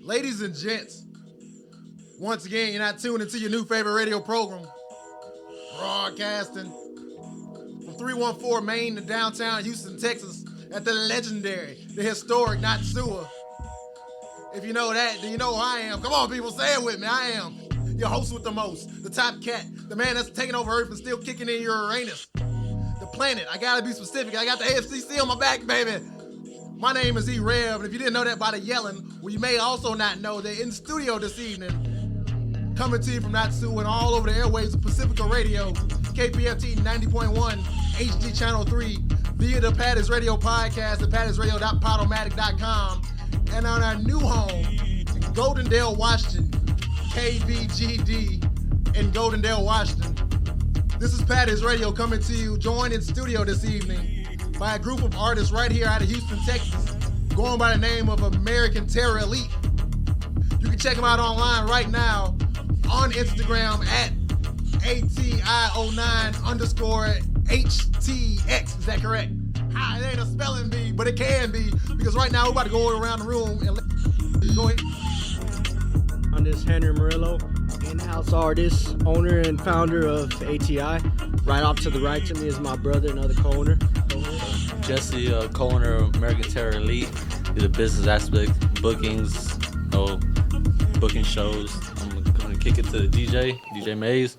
Ladies and gents, once again, you're not tuned into your new favorite radio program, broadcasting from 314 Main to downtown Houston, Texas, at the legendary, the historic Natsua. If you know that, then you know who I am. Come on, people, say it with me. I am your host with the most, the top cat, the man that's taking over Earth and still kicking in your Uranus, the planet. I gotta be specific. I got the AFCC on my back, baby. My name is E.REV, and if you didn't know that by the yelling, well, you may also not know that in studio this evening, coming to you from Natsu and all over the airwaves of Pacifica Radio, KPFT 90.1, HD Channel 3, via the PATTIES Radio podcast at pattiesradio.podomatic.com, and on our new home in Goldendale, Washington, KVGD in Goldendale, Washington. This is PATTIES Radio coming to you, joined in studio this evening by a group of artists right here out of Houston, Texas, going by the name of American Terror Elite. You can check them out online right now on Instagram at ATI09_HTX. Is that correct? It ain't a spelling bee, but it can be, because right now we're about to go around the room and go ahead. On this Henry Murillo, in-house artist, owner and founder of A.T.I. Right off to the right to me is my brother, another co-owner. Jesse, co-owner of American Terror Elite. Do the business aspect, bookings, booking shows. I'm gonna kick it to the DJ Maze.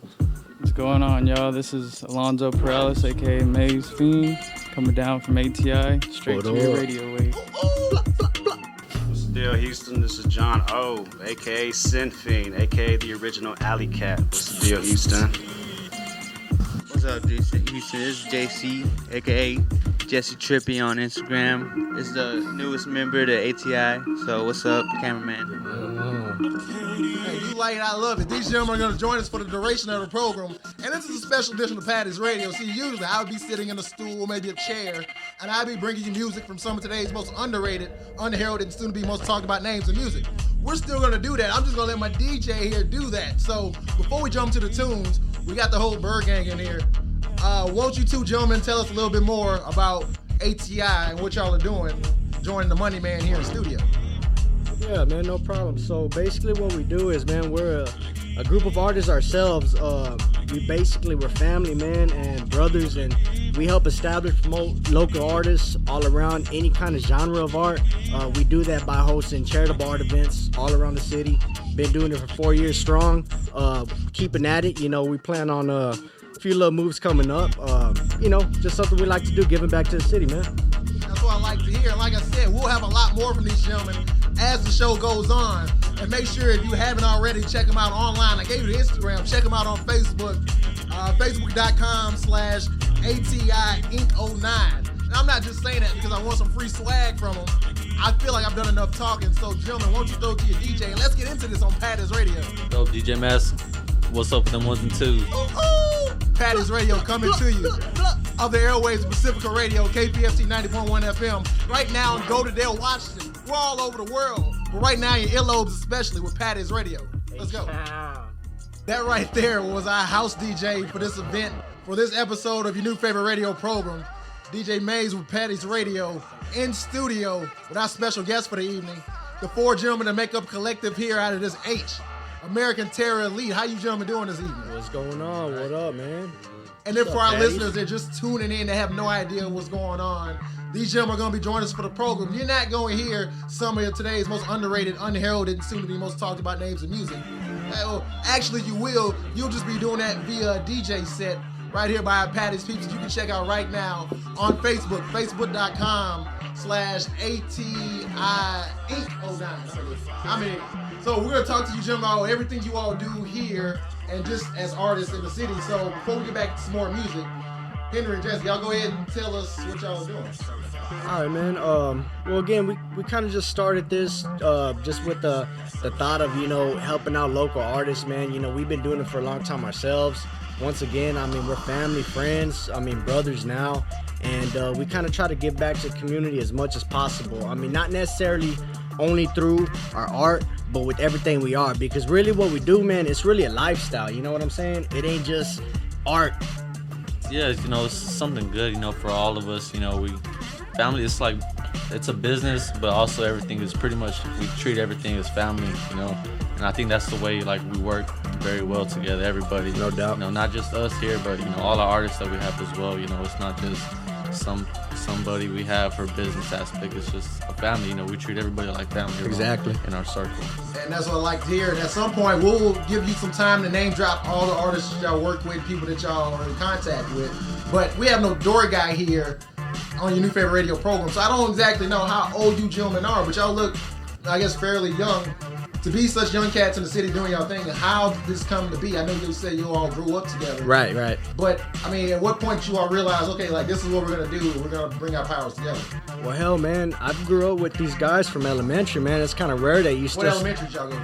What's going on, y'all? This is Alonso PERALES, aka Maze Fiend, coming down from ATI, straight to your radio wave. What's the deal, Houston? This is John O, aka Sin Fiend, aka the original Alley Cat. What's the deal, Houston? What's up, Houston? This is JC, aka Jesse Trippy on Instagram. It's the newest member to ATI. So what's up, cameraman? Hey, you like it, I love it. These gentlemen are going to join us for the duration of the program. And this is a special edition of PATTIES Radio. See, usually I would be sitting in a stool, maybe a chair, and I'd be bringing you music from some of today's most underrated, unheralded, and soon to be most talked about names of music. We're still going to do that. I'm just going to let my DJ here do that. So before we jump to the tunes, we got the whole Bird Gang in here. Won't you two gentlemen tell us a little bit more about ATI and what y'all are doing, joining the Money Man here in studio? Yeah, man, no problem. So basically what we do is, man, we're a group of artists ourselves. We're family, man, and brothers, and we help establish, promote local artists all around any kind of genre of art. We do that by hosting charitable art events all around the city. Been doing it for 4 years strong. Keeping at it, we plan on a few little moves coming up. Just something we like to do, giving back to the city, man. That's what I like to hear. Like I said, we'll have a lot more from these gentlemen as the show goes on. And make sure, if you haven't already, check them out online. I gave you the Instagram. Check them out on Facebook, facebook.com/ATI-Inc09. And I'm not just saying that because I want some free swag from them. I feel like I've done enough talking. So, gentlemen, won't you throw it to your DJ? And let's get into this on PATTIES Radio. Yo, DJ Mask, what's up with them ones and twos? PATTIES Radio coming to you of the airwaves of Pacifica Radio, KPFT 90.1 FM. Right now in Goldendale, Washington. We're all over the world. But right now in your earlobes especially with PATTIES Radio. Let's go. That right there was our house DJ for this event, for this episode of your new favorite radio program. DJ Maze with PATTIES Radio in studio with our special guest for the evening. The four gentlemen that make up collective here out of this American Terror Elite. How you gentlemen doing this evening? What's going on? What up, man? And then for our listeners, they're just tuning in, they have no idea what's going on. These gentlemen are going to be joining us for the program. You're not going to hear some of today's most underrated, unheralded, and soon to be most talked about names of music. Actually, you will. You'll just be doing that via a DJ set right here by our PATTIES Peeps. You can check out right now on Facebook, facebook.com/ATI-Inc09. So we're going to talk to you, gentlemen, about everything you all do here and just as artists in the city. So before we get back to some more music, Henry and Jesse, y'all go ahead and tell us what y'all are doing. All right, man. Well, again, we kind of just started this just with the thought of, helping out local artists, man. We've been doing it for a long time ourselves. Once again, we're family, friends, brothers now. And we kind of try to give back to the community as much as possible. Not necessarily only through our art, but with everything we are. Because really what we do, man, it's really a lifestyle. You know what I'm saying? It ain't just art. Yeah, it's something good, for all of us. We family. It's like it's a business, but also everything is pretty much, we treat everything as family, you know. And I think that's the way like we work very well together. Everybody, No doubt. You know, not just us here, but you know, all our artists that we have as well. You know, it's not just somebody we have for business aspect. It's just a family. You know, we treat everybody like family. Exactly. In our circle. And that's what I like to hear. And at some point, we'll give you some time to name drop all the artists that y'all work with, people that y'all are in contact with. But we have no door guy here on your new favorite radio program, so I don't exactly know how old you gentlemen are, but y'all look, I guess, fairly young. To be such young cats in the city doing y'all thing, how did this come to be? I know you say you all grew up together. Right. But, I mean, at what point you all realize, okay, like, this is what we're going to do. We're going to bring our powers together. Well, hell, man, I grew up with these guys from elementary, man. It's kind of rare that you still... What elementary y'all go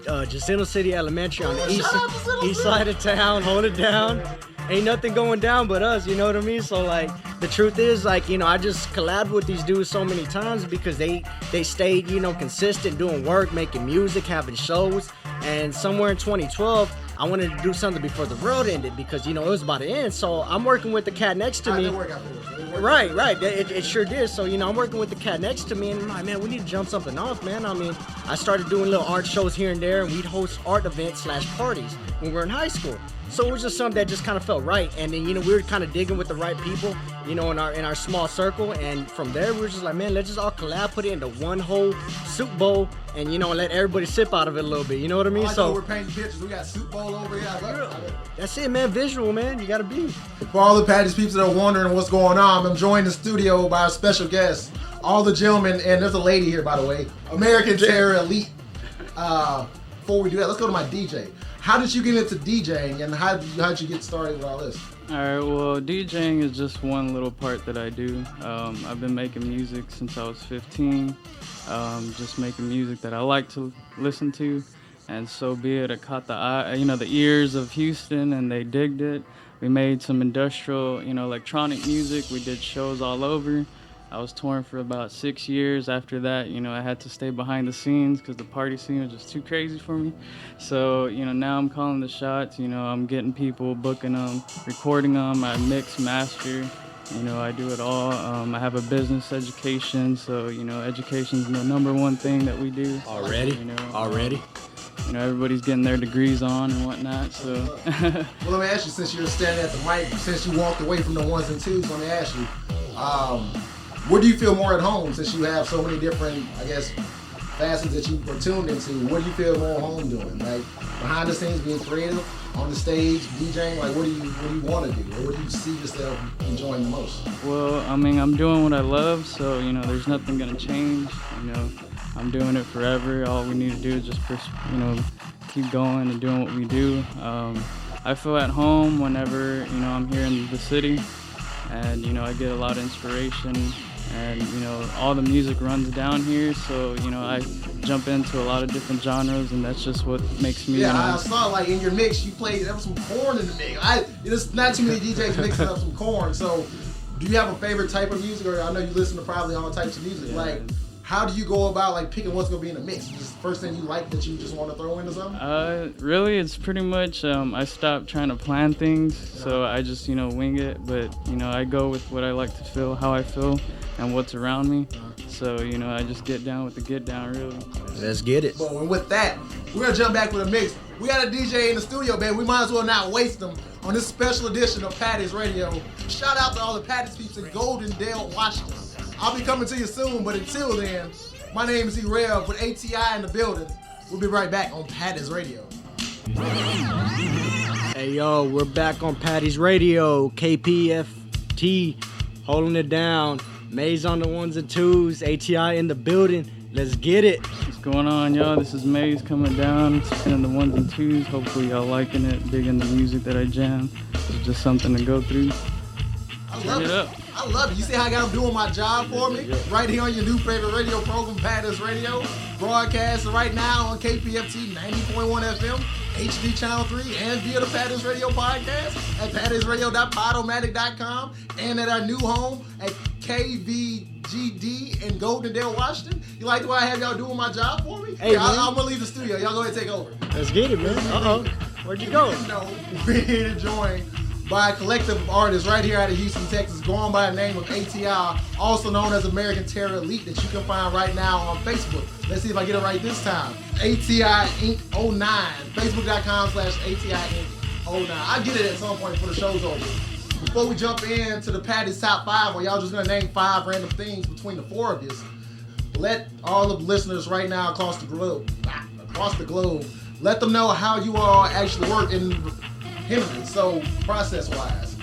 to? Jacinto City Elementary on the Shout out to Jacinto east side of town. Hold it down. Ain't nothing going down but us, you know what I mean? So, like, the truth is, like, you know, I just collabed with these dudes so many times because they stayed, you know, consistent, doing work, making music, having shows. And somewhere in 2012, I wanted to do something before the world ended because, you know, it was about to end. So I'm working with the cat next to me. Right. It sure did. So, you know, I'm working with the cat next to me, and I'm like, man, we need to jump something off, man. I mean, I started doing little art shows here and there, and we'd host art events / parties when we were in high school. So it was just something that just kind of felt right. And then, you know, we were kind of digging with the right people, you know, in our small circle. And from there, we were just like, man, let's just all collab, put it into one whole soup bowl, and, you know, let everybody sip out of it a little bit. You know what I mean? So we're painting pictures. We got soup bowl over here. I love it. That's it, man. Visual, man. You got to be. For all the Patties peeps that are wondering what's going on, I'm joined in the studio by our special guests, all the gentlemen, and there's a lady here, by the way, American Terror Elite. Before we do that, let's go to my DJ. How did you get into DJing, and how did you get started with all this? All right, well, DJing is just one little part that I do. I've been making music since I was 15, just making music that I like to listen to, and so be it. It caught the ears of Houston, and they digged it. We made some industrial, you know, electronic music. We did shows all over. I was touring for about 6 years. After that, you know, I had to stay behind the scenes because the party scene was just too crazy for me. So, you know, now I'm calling the shots. You know, I'm getting people, booking them, recording them. I mix, master. You know, I do it all. I have a business education, so, you know, education's the number one thing that we do. Already? You know, Already? You know, everybody's getting their degrees on and whatnot, so. Well, let me ask you, since you're standing at the mic, since you walked away from the ones and twos, let me ask you, where do you feel more at home since you have so many different, I guess, facets that you were tuned into? What do you feel more home doing? Like behind the scenes, being creative, on the stage, DJing? Like what do you want to do? Or what do you see yourself enjoying the most? Well, I mean, I'm doing what I love, so, you know, there's nothing gonna change. You know, I'm doing it forever. All we need to do is just, you know, keep going and doing what we do. I feel at home whenever, you know, I'm here in the city, and, you know, I get a lot of inspiration. And, you know, all the music runs down here, so, you know, I jump into a lot of different genres, and that's just what makes me, Yeah, you know. I saw, like, in your mix, you played, there was some corn in the mix. There's not too many DJs mixing up some corn, so do you have a favorite type of music? Or I know you listen to probably all types of music. Yeah. Like, how do you go about, like, picking what's going to be in the mix? Just the first thing you like that you just want to throw into something? Really, it's pretty much, I stopped trying to plan things, so I just, you know, wing it, but, you know, I go with what I like to feel, how I feel, and what's around me. So, you know, I just get down with the get down, really. Let's get it. Well, and with that, we're going to jump back with a mix. We got a DJ in the studio, man. We might as well not waste them on this special edition of Patties Radio. Shout out to all the Patties peeps in Goldendale, Washington. I'll be coming to you soon, but until then, my name is E.REV with A.T.I in the building. We'll be right back on Patties Radio. Hey, yo, we're back on Patties Radio. KPFT holding it down. Maze on the ones and twos. A.T.I in the building. Let's get it. What's going on, y'all? This is Maze coming down, spinning the ones and twos. Hopefully y'all liking it, digging the music that I jam. It's just something to go through. Turn it up. I love it. You see how I got them doing my job for me? Right here on your new favorite radio program, Patties Radio. Broadcasting right now on KPFT 90.1 FM, HD Channel 3, and via the Patties Radio podcast at pattiesradio.podomatic.com, and at our new home at KVGD in Goldendale, Washington. You like the way I have y'all doing my job for me? Hey, I'm going to leave the studio. Y'all go ahead and take over. Let's get it, man. Uh-oh. Where'd you go? No, we're here to join by a collective of artists right here out of Houston, Texas, going by the name of A.T.I, also known as American Terror Elite, that you can find right now on Facebook. Let's see if I get it right this time. A.T.I Inc. 09, Facebook.com/A.T.I Inc. 09. I'll get it at some point before the show's over. Before we jump into the Patties Top 5, where y'all just gonna name 5 random things between the 4 of you, let all the listeners right now across the globe, let them know how you all actually work in Henry. So process-wise,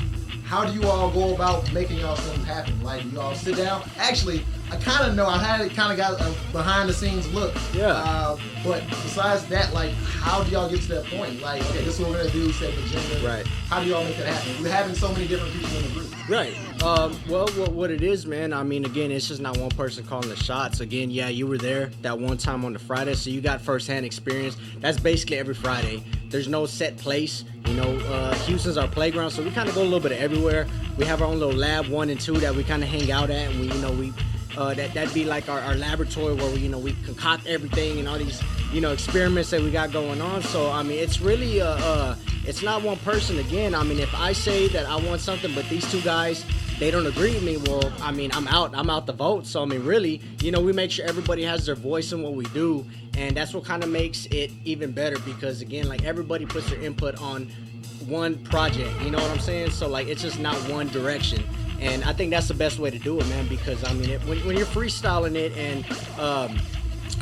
how do you all go about making y'all things happen? Like, you all sit down? Actually, I kind of know. I had kind of got a behind-the-scenes look. Yeah. But besides that, like, how do y'all get to that point? Like, okay, this is what we're gonna do. Set the agenda. Right. How do y'all make that happen? We're having so many different people in the group. Right. Well, what it is, man, I mean, again, it's just not one person calling the shots. Again, yeah, you were there that one time on the Friday, so you got firsthand experience. That's basically every Friday. There's no set place. You know, Houston's our playground, so we kind of go a little bit of everywhere. We have our own little lab 1 and 2 that we kind of hang out at, and that'd be like our laboratory where we concoct everything and all these, experiments that we got going on. So, I mean, it's really, it's not one person. Again, I mean, if I say that I want something, but these 2 guys, they don't agree with me, well, I mean, I'm out the vote. So, I mean, really, we make sure everybody has their voice in what we do. And that's what kind of makes it even better because, again, like, everybody puts their input on one project, you know what I'm saying? So, like, it's just not one direction. And I think that's the best way to do it, man, because, I mean, when you're freestyling it, and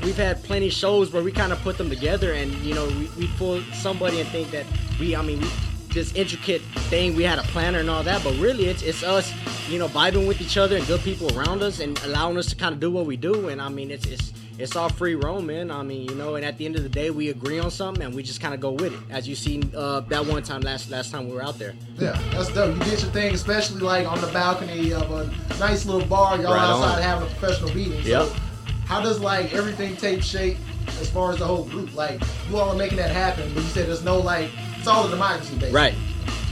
we've had plenty of shows where we kind of put them together, and, we pull somebody and think that this intricate thing, we had a planner and all that, but really it's us, vibing with each other and good people around us and allowing us to kind of do what we do. And, I mean, it's all free roam, man. I mean, and at the end of the day, we agree on something and we just kind of go with it. As you seen that one time last time we were out there. Yeah, that's dope. You did your thing, especially like on the balcony of a nice little bar. Y'all Right outside on. having a professional meeting. Yep. So how does like everything take shape as far as the whole group? Like, you all are making that happen, but you said there's no like, it's all a democracy basically. Right.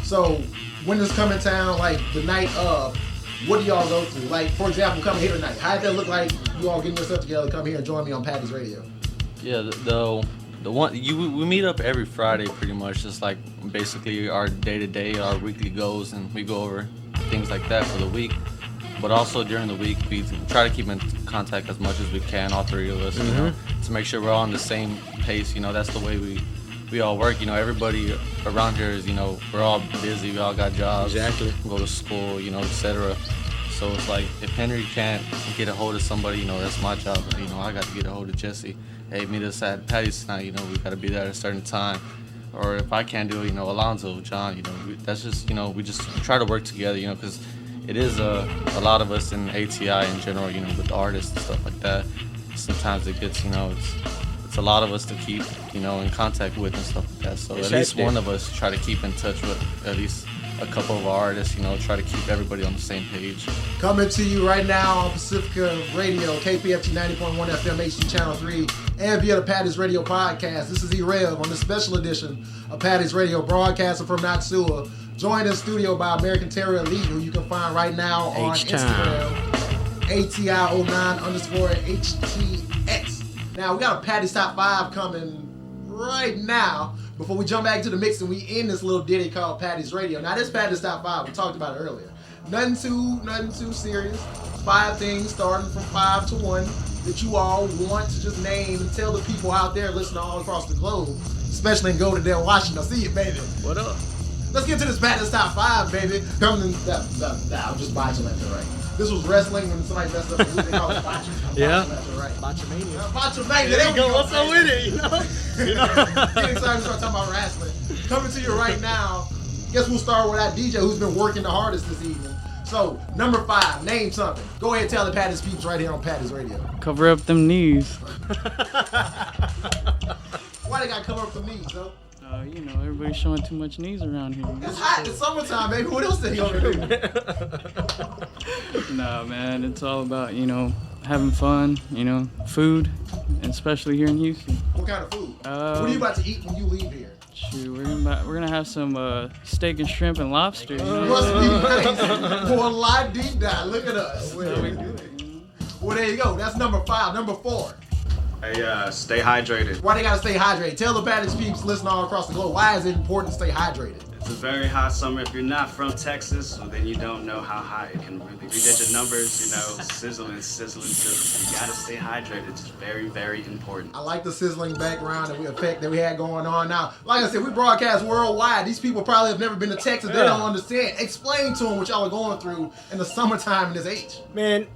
So when this come in town, like the night of, what do y'all go through? Like, for example, coming here tonight, how did that look like you all getting yourself together to come here and join me on Patties Radio? Yeah, the one we meet up every Friday pretty much, just like basically our day-to-day, our weekly goals, and we go over things like that for the week. But also during the week, we try to keep in contact as much as we can, all 3 of us, to make sure we're all on the same pace. That's the way we all work. Everybody around here is, we're all busy. We all got jobs. Exactly. Go to school, etc. So it's like, if Henry can't get a hold of somebody, that's my job. I got to get a hold of Jesse. Hey, meet us at Patty's tonight. We got to be there at a certain time. Or if I can't do it, Alonso, John. That's just, we just try to work together. Because it is a lot of us in ATI in general. With the artists and stuff like that. Sometimes it gets, it's a lot of us to keep, in contact with and stuff like that. So It's at least hectic. one of us try to keep in touch with at least a couple of our artists, try to keep everybody on the same page. Coming to you right now on Pacifica Radio, KPFT 90.1 FM, HD Channel 3, and via the Patties Radio podcast. This is E.REV on the special edition of Patties Radio, broadcasting from Natsua. Joined in studio by American Terror Elite, who you can find right now on H-Town. Instagram, ATI09_HTX. Now, we got a Patties Top 5 coming right now. Before we jump back to the mix and we end this little ditty called Patties Radio. Now, this Patties Top 5, we talked about it earlier. Nothing too serious. 5 things starting from 5 to 1 that you all want to just name and tell the people out there listening all across the globe, especially in Goldendale, Washington. See you, baby. What up? Let's get to this Patties Top 5, baby. Coming, I'm just botching left and right. This was wrestling when somebody messed up. They call it botching. Yeah. Left and right. Botchamania. Botchamania. There you go. What's up with it? Get excited to start talking about wrestling. Coming to you right now. Guess we'll start with our DJ who's been working the hardest this evening. So, number 5, name something. Go ahead and tell the Patties Peeps right here on Patties Radio. Cover up them knees. Why they gotta cover up the knees, though? Everybody's showing too much knees around here. It's hot. It's summertime, baby. What else they gonna do? Nah, man, it's all about, having fun, food, and especially here in Houston. What kind of food? What are you about to eat when you leave here? Shoot, we're gonna have some steak and shrimp and lobster. Must be nice. For a live deep dive. Look at us. Well, there you go. That's number 5. Number 4. Hey, stay hydrated. Why they gotta stay hydrated? Tell the Patties Peeps listening all across the globe, why is it important to stay hydrated? It's a very hot summer. If you're not from Texas, well, then you don't know how hot it can really be. Three-digit numbers, you know, sizzling. Just, you gotta stay hydrated. It's very, very important. I like the sizzling background and the effect that we had going on. Now, like I said, we broadcast worldwide. These people probably have never been to Texas. They don't understand. Explain to them what y'all are going through in the summertime in this age. Man,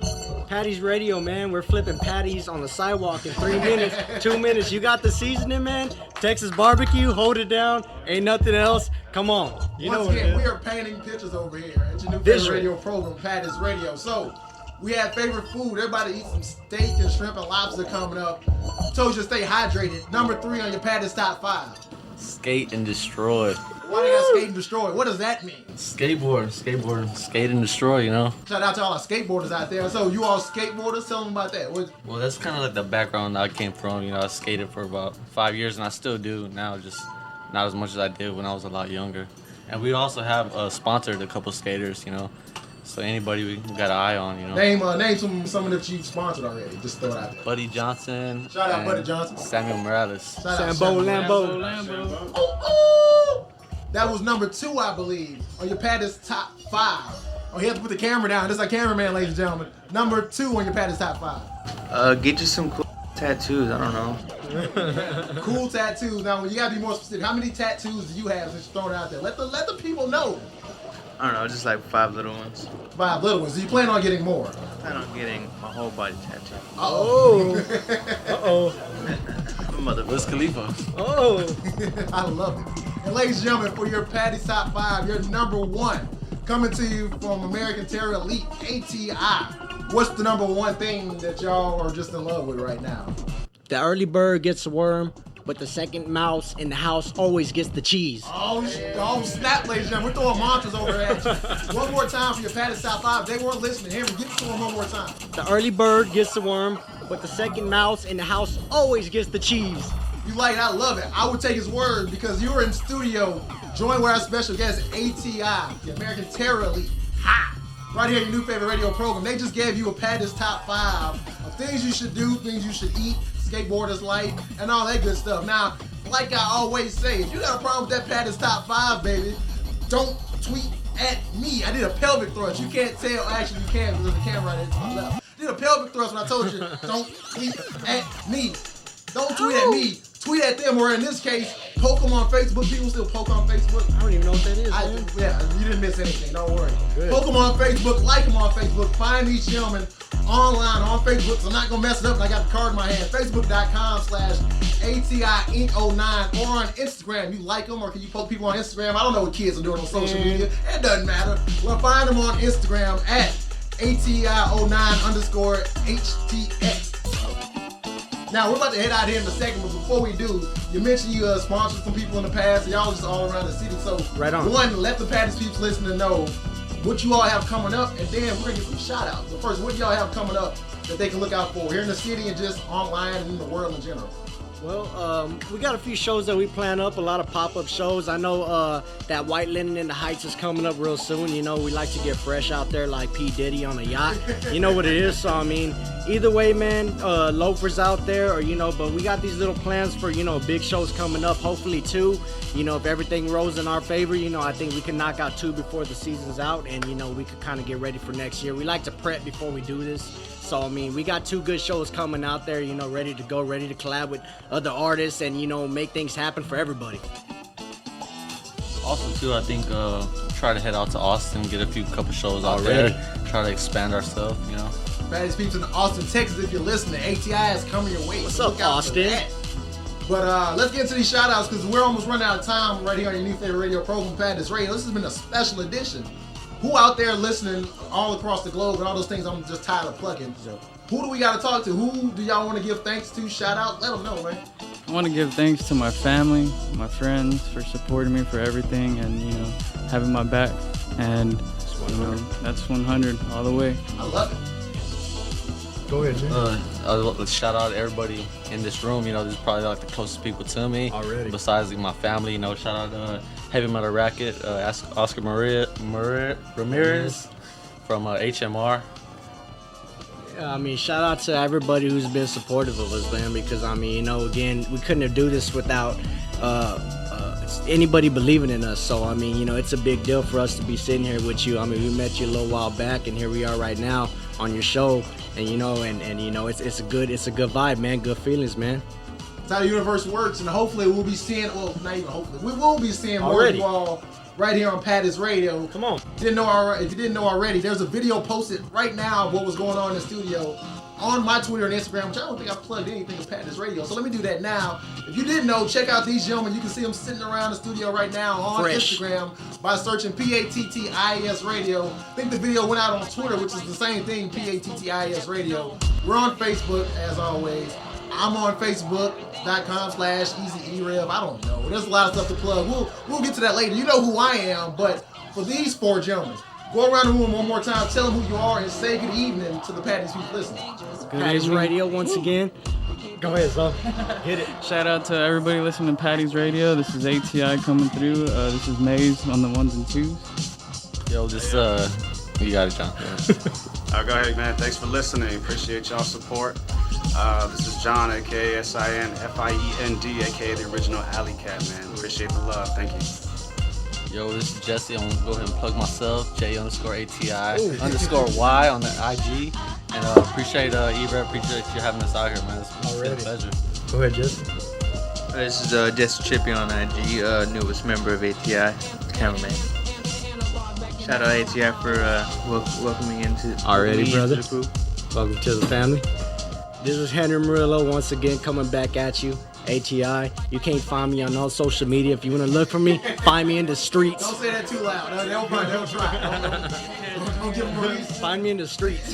Patties Radio, man. We're flipping patties on the sidewalk in 3 minutes, 2 minutes. You got the seasoning, man. Texas barbecue, hold it down. Ain't nothing else. Come on. You know Once what it again, is. we are painting pictures over here at your new favorite radio program, Patties Radio. So, we have favorite food. Everybody eats some steak and shrimp and lobster coming up. Told you to stay hydrated. Number 3 on your Patties top 5. Skate and destroy. Why they got skate and destroy? What does that mean? Skateboard, skate and destroy, you know? Shout out to all our skateboarders out there. So, you all skateboarders? Tell them about that. Well, that's kind of like the background I came from. You know, I skated for about 5 years, and I still do now, just not as much as I did when I was a lot younger. And we also have sponsored a couple skaters, you know. So anybody we got an eye on, you know. Name some of them you've sponsored already. Just throw it out there. Buddy Johnson. Shout out Buddy Johnson. Samuel Morales. Shout out Sambo Sambo. Lambo. Ooh. That was number 2, I believe, on your Patties top 5. Oh, he had to put the camera down. This is our cameraman, ladies and gentlemen. Number 2 on your Patties top 5. Get you some cool tattoos. I don't know. Cool tattoos. Now, you gotta be more specific. How many tattoos do you have since you thrown it out there? Let the people know. I don't know, just like 5 little ones. 5 little ones. So you plan on getting more? I plan on getting my whole body tattooed. Oh. Uh-oh. Wiz Khalifa. Oh. I love it. And ladies and gentlemen, for your Patties top 5, your number 1, coming to you from American Terror Elite, A.T.I. What's the number 1 thing that y'all are just in love with right now? The early bird gets the worm, but the second mouse in the house always gets the cheese. Oh snap, ladies and gentlemen. We're throwing mantras over at you. One more time for your Patties top 5. They weren't listening. Henry, give it to them one more time. The early bird gets the worm, but the second mouse in the house always gets the cheese. You like it? I love it. I would take his word because you were in studio. Join with our special guest, A.T.I., the American Terror Elite. Ha! Right here, your new favorite radio program. They just gave you a Patties top 5 of things you should do, things you should eat, skateboarders like, and all that good stuff. Now, like I always say, if you got a problem with that Patties top 5, baby, don't tweet at me. I did a pelvic thrust. You can't tell. Actually, you can because there's a camera right there to my left. I did a pelvic thrust when I told you, don't tweet at me. Don't tweet at me. Tweet at them, or in this case, poke them on Facebook. People still poke on Facebook. I don't even know what that is, man. Yeah, you didn't miss anything. Don't worry. Good. Poke them on Facebook. Like them on Facebook. Find these gentlemen online on Facebook. So I'm not going to mess it up. And I got the card in my hand. Facebook.com/ATIInc09 or on Instagram. You like them or can you poke people on Instagram? I don't know what kids are doing on social media. It doesn't matter. Well, find them on Instagram at ATI09_HTX. Now, we're about to head out here in a second, but before we do, you mentioned you sponsored some people in the past, and y'all just all around the city. So, right on. One, let the Patties Peeps listening know what you all have coming up, and then we're going to get some shout-outs. But first, what do y'all have coming up that they can look out for here in the city and just online and in the world in general? Well, we got a few shows that we plan up, a lot of pop-up shows. I know that White Linen in the Heights is coming up real soon. You know, we like to get fresh out there like P. Diddy on a yacht. You know what it is, so I mean, either way, man, loafers out there, or, you know, but we got these little plans for, you know, big shows coming up, hopefully 2. You know, if everything rolls in our favor, you know, I think we can knock out 2 before the season's out, and, you know, we could kind of get ready for next year. We like to prep before we do this. So, I mean, we got 2 good shows coming out there, you know, ready to go, ready to collab with other artists and, you know, make things happen for everybody. Also, too, I think try to head out to Austin, get a couple shows out there, try to expand ourselves, you know. Patties Peeps in Austin, Texas, if you're listening. ATI is coming your way. What's so up, Austin? But let's get into these shout-outs because we're almost running out of time right here on your new favorite radio program, Patties Radio. This has been a special edition. Who out there listening all across the globe and all those things I'm just tired of plugging. Who do we got to talk to? Who do y'all want to give thanks to? Shout out? Let them know, man. I want to give thanks to my family, my friends for supporting me for everything and, you know, having my back. And, you know, that's 100 all the way. I love it. Go ahead, Jim. Shout out to everybody in this room. You know, this is probably like the closest people to me. Already. Besides my family, you know, shout out to Heavy Metal Racket, Oscar Ramirez from HMR. I mean, shout out to everybody who's been supportive of us, man, because, I mean, you know, again, we couldn't have do this without anybody believing in us. So I mean, you know, it's a big deal for us to be sitting here with you. I mean, we met you a little while back, and here we are right now on your show. And you know, and you know, it's a good vibe, man. Good feelings, man. That's how the universe works, and hopefully we'll be seeing. Well, not even hopefully, we will be seeing more Already. of you all right here on Patties Radio. Come on. If you didn't know already, there's a video posted right now of what was going on in the studio on my Twitter and Instagram, which I don't think I plugged anything of Patties Radio. So let me do that now. If you didn't know, check out these gentlemen. You can see them sitting around the studio right now on Fresh. Instagram by searching PATTIS Radio. I think the video went out on Twitter, which is the same thing, PATTIS Radio. We're on Facebook, as always. I'm on Facebook.com/EasyERev. I don't know. There's a lot of stuff to plug. We'll get to that later. You know who I am, but for these four gentlemen, go around the room one more time, tell them who you are, and say good evening to the Patties who's listening. Patties Radio once again. Go ahead, son. Hit it. Shout out to everybody listening to Patties Radio. This is A.T.I coming through. This is Maze on the ones and twos. Yo, this you got it, John. Go ahead, man. Thanks for listening. Appreciate y'all's support. This is John, aka SINFIEND, aka the original Alley Cat, man. Appreciate the love. Thank you. Yo, this is Jesse. I'm gonna go ahead and plug myself. J_ATI_Y on the IG. And appreciate E.REV. Appreciate you having us out here, man. It's been a pleasure. Go ahead, Jesse. This is Jesse Trippy on IG, newest member of ATI, cameraman. Shout out ATI for welcoming into Already, me brother. into the crew. Welcome to the family. This is Henry Murillo once again coming back at you. ATI. You can't find me on all social media. If you want to look for me, find me in the streets. Don't say that too loud. They'll try. Don't give them a reason. Find me in the streets.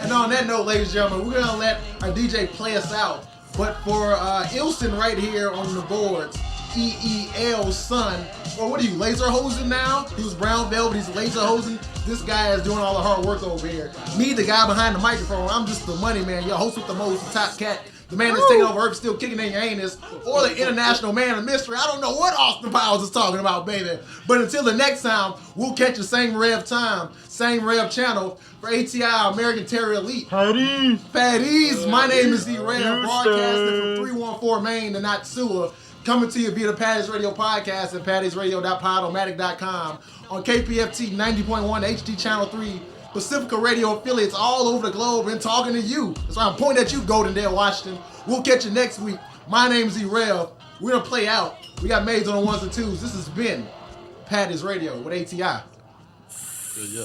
And on that note, ladies and gentlemen, we're going to let our DJ play us out. But for Ilson right here on the boards, EEL's son, or what are you, laser hosing now? He was brown velvet, he's laser hosing. This guy is doing all the hard work over here. Me, the guy behind the microphone, I'm just the money man, your host with the most, the top cat, the man that's taking over Earth, still kicking in your anus, or the international man of mystery. I don't know what Austin Powers is talking about, baby. But until the next time, we'll catch the same Rev time, same Rev channel for ATI American Terror Elite. Patties. My name is E.REV, broadcasting from 314 Main to Natsua. Coming to you via the Patties Radio podcast at pattiesradio.podomatic.com on KPFT 90.1 HD Channel 3, Pacifica Radio affiliates all over the globe, and talking to you. That's why I'm pointing at you, Goldendale, Washington. We'll catch you next week. My name's E.REV. We're going to play out. We got Maids on the ones and twos. This has been Patties Radio with ATI. Good, yeah.